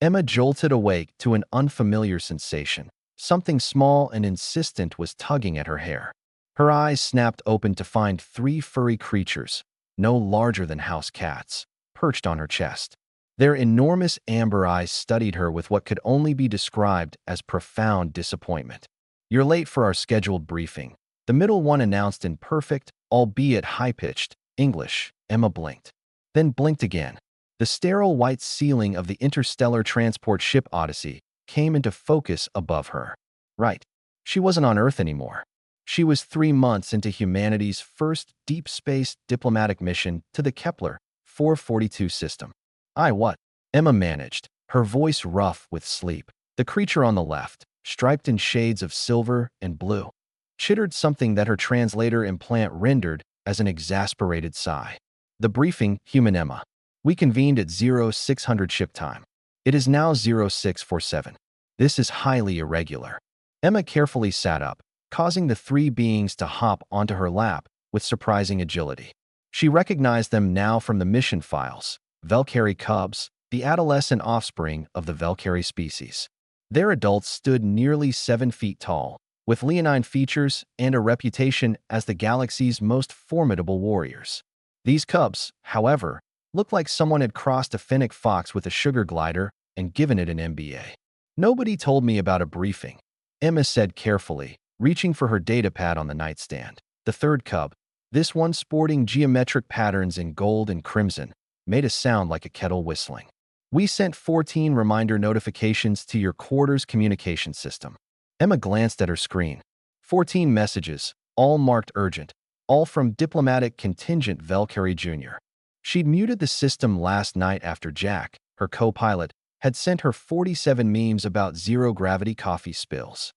Emma jolted awake to an unfamiliar sensation. Something small and insistent was tugging at her hair. Her eyes snapped open to find three furry creatures, no larger than house cats, perched on her chest. Their enormous amber eyes studied her with what could only be described as profound disappointment. "You're late for our scheduled briefing," the middle one announced in perfect, albeit high-pitched, English. Emma blinked, then blinked again. The sterile white ceiling of the interstellar transport ship Odyssey came into focus above her. Right. She wasn't on Earth anymore. She was 3 months into humanity's first deep space diplomatic mission to the Kepler 442 system. What? Emma managed, her voice rough with sleep. The creature on the left, striped in shades of silver and blue, chittered something that her translator implant rendered as an exasperated sigh. "The briefing, human Emma. We convened at 0600 ship time. It is now 0647. This is highly irregular." Emma carefully sat up, causing the three beings to hop onto her lap with surprising agility. She recognized them now from the mission files: Valkyrie cubs, the adolescent offspring of the Valkyrie species. Their adults stood nearly 7 feet tall, with leonine features and a reputation as the galaxy's most formidable warriors. These cubs, however, looked like someone had crossed a fennec fox with a sugar glider and given it an MBA. "Nobody told me about a briefing," Emma said carefully, reaching for her datapad on the nightstand. The third cub, this one sporting geometric patterns in gold and crimson, made a sound like a kettle whistling. "We sent 14 reminder notifications to your quarters communication system." Emma glanced at her screen. 14 messages, all marked urgent, all from diplomatic contingent Valkyrie Jr. She'd muted the system last night after Jack, her co-pilot, had sent her 47 memes about zero-gravity coffee spills.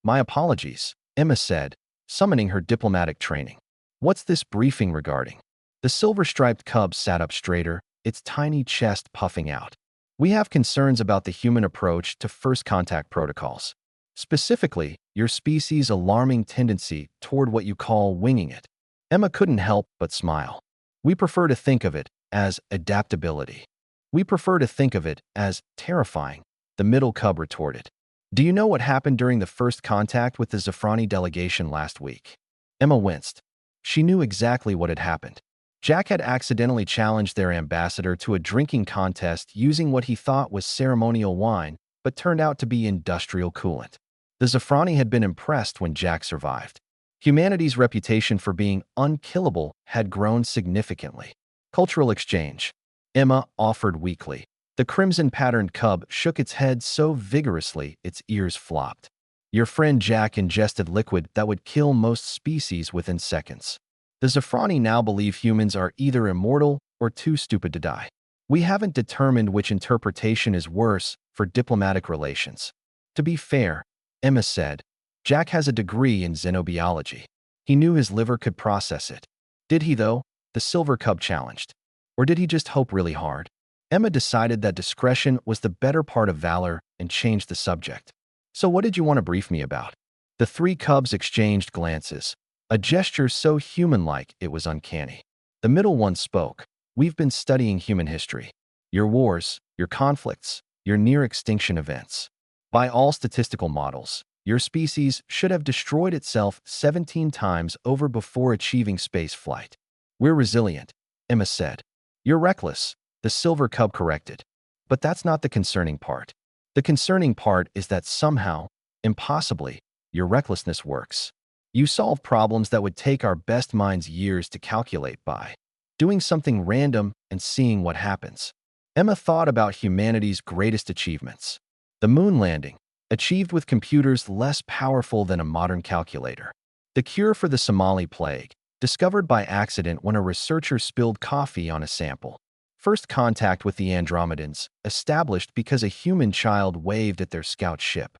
"My apologies," Emma said, summoning her diplomatic training. "What's this briefing regarding?" The silver-striped cub sat up straighter, its tiny chest puffing out. "We have concerns about the human approach to first contact protocols. Specifically, your species' alarming tendency toward what you call winging it." Emma couldn't help but smile. "We prefer to think of it as adaptability." "We prefer to think of it as terrifying," the middle cub retorted. "Do you know what happened during the first contact with the Zafrani delegation last week?" Emma winced. She knew exactly what had happened. Jack had accidentally challenged their ambassador to a drinking contest using what he thought was ceremonial wine, but turned out to be industrial coolant. The Zafrani had been impressed when Jack survived. Humanity's reputation for being unkillable had grown significantly. "Cultural exchange," Emma offered weakly. The crimson-patterned cub shook its head so vigorously its ears flopped. "Your friend Jack ingested liquid that would kill most species within seconds. The Zafrani now believe humans are either immortal or too stupid to die. We haven't determined which interpretation is worse for diplomatic relations." "To be fair," Emma said, "Jack has a degree in xenobiology. He knew his liver could process it." "Did he, though?" the silver cub challenged. "Or did he just hope really hard?" Emma decided that discretion was the better part of valor and changed the subject. "So what did you want to brief me about?" The three cubs exchanged glances, a gesture so human-like it was uncanny. The middle one spoke. "We've been studying human history. Your wars, your conflicts, your near-extinction events. By all statistical models, your species should have destroyed itself 17 times over before achieving space flight. We're resilient," Emma said. "You're reckless," the silver cub corrected. "But that's not the concerning part. The concerning part is that somehow, impossibly, your recklessness works. You solve problems that would take our best minds years to calculate by doing something random and seeing what happens." Emma thought about humanity's greatest achievements. The moon landing, achieved with computers less powerful than a modern calculator. The cure for the Somali plague, discovered by accident when a researcher spilled coffee on a sample. First contact with the Andromedans, established because a human child waved at their scout ship.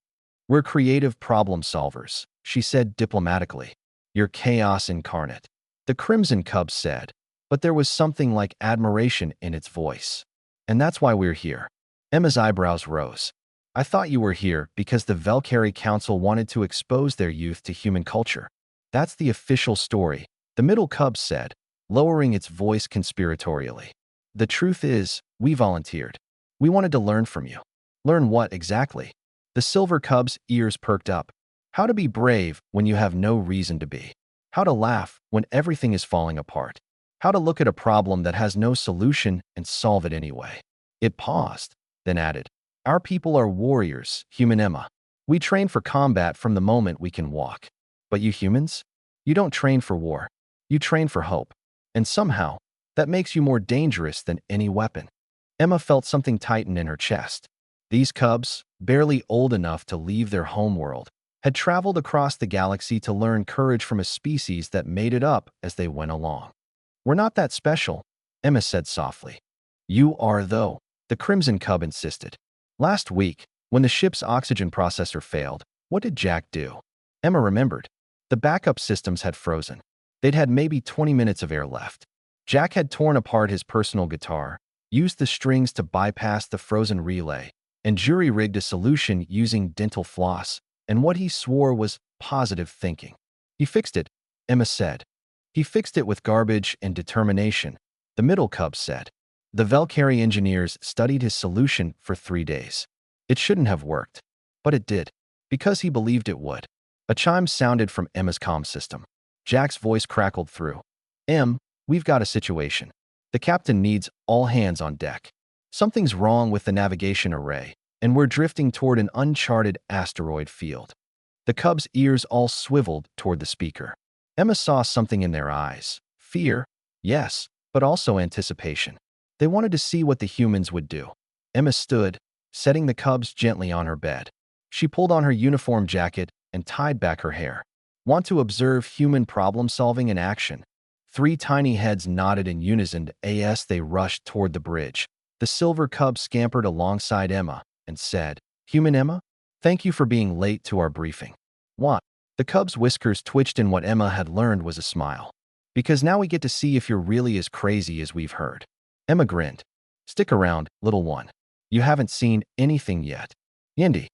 "We're creative problem solvers," she said diplomatically. "You're chaos incarnate," the Crimson Cub said, but there was something like admiration in its voice. "And that's why we're here." Emma's eyebrows rose. "I thought you were here because the Valkyrie Council wanted to expose their youth to human culture." "That's the official story," the middle cub said, lowering its voice conspiratorially. "The truth is, we volunteered. We wanted to learn from you." Learn what exactly? The silver cub's ears perked up. How to be brave when you have no reason to be. How to laugh when everything is falling apart. How to look at a problem that has no solution and solve it anyway. It paused, then added, Our people are warriors, human Emma. We train for combat from the moment we can walk. But you humans? You don't train for war. You train for hope. And somehow, that makes you more dangerous than any weapon. Emma felt something tighten in her chest. These cubs, barely old enough to leave their homeworld, had traveled across the galaxy to learn courage from a species that made it up as they went along. We're not that special, Emma said softly. You are, though, the Crimson Cub insisted. Last week, when the ship's oxygen processor failed, what did Jack do? Emma remembered. The backup systems had frozen. They'd had maybe 20 minutes of air left. Jack had torn apart his personal guitar, used the strings to bypass the frozen relay, and jury-rigged a solution using dental floss and what he swore was positive thinking. He fixed it, Emma said. He fixed it with garbage and determination, the middle cub said. The Velcari engineers studied his solution for 3 days. It shouldn't have worked, but it did, because he believed it would. A chime sounded from Emma's comm system. Jack's voice crackled through. We've got a situation. The captain needs all hands on deck. Something's wrong with the navigation array, and we're drifting toward an uncharted asteroid field. The cub's ears all swiveled toward the speaker. Emma saw something in their eyes. Fear, yes, but also anticipation. They wanted to see what the humans would do. Emma stood, setting the cubs gently on her bed. She pulled on her uniform jacket and tied back her hair. Want to observe human problem-solving in action? 3 tiny heads nodded in unison as they rushed toward the bridge. The silver cub scampered alongside Emma and said, Human Emma, thank you for being late to our briefing. What? The cub's whiskers twitched in what Emma had learned was a smile. Because now we get to see if you're really as crazy as we've heard. Emma grinned. Stick around, little one. You haven't seen anything yet. Yendi,